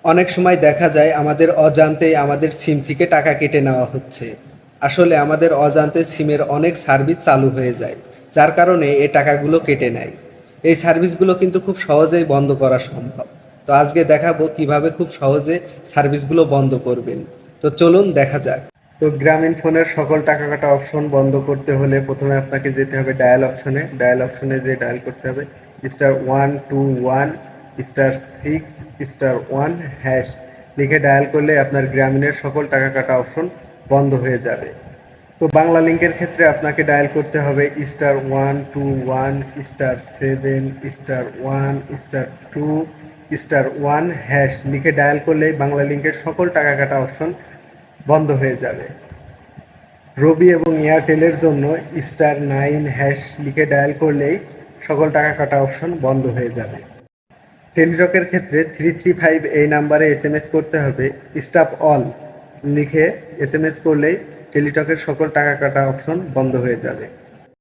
অনেক সময় দেখা যায় আমাদের অজান্তেই আমাদের সিম থেকে টাকা কেটে নেওয়া হচ্ছে। আসলে আমাদের অজান্তে সিমের অনেক সার্ভিস চালু হয়ে যায়, যার কারণে এই টাকাগুলো কেটে নেয়। এই সার্ভিসগুলো কিন্তু খুব সহজেই বন্ধ করা সম্ভব। তো আজকে দেখাবো কিভাবে খুব সহজে সার্ভিসগুলো বন্ধ করবেন। তো চলুন দেখা যাক। তো গ্রামীণ ফোনের সকল টাকা কাটা অপশন বন্ধ করতে হলে প্রথমে আপনাকে যেতে হবে ডায়াল অপশনে। ডায়াল অপশনে যে ডায়াল করতে হবে *121 *6 *1 হ্যাশ লিখে ডায়াল করলে আপনার গ্রামীণের সকল টাকা কাটা অপশন বন্ধ হয়ে যাবে। তো বাংলা লিংকের ক্ষেত্রে আপনাকে ডায়াল করতে হবে *121 *7 *1 *2 *1 হ্যাশ লিখে ডায়াল করলেই বাংলা লিংকের সকল টাকা কাটা অপশন বন্ধ হয়ে যাবে। রবি এবং এয়ারটেলের জন্য *9 হ্যাশ লিখে ডায়াল করলেই সকল টাকা কাটা অপশন বন্ধ হয়ে যাবে। টেলিটকের ক্ষেত্রে 335 এই নাম্বারে SMS করতে হবে স্টপ অল লিখে SMS করলেই টেলিটকের সকল টাকা কাটা অপশন বন্ধ হয়ে যাবে।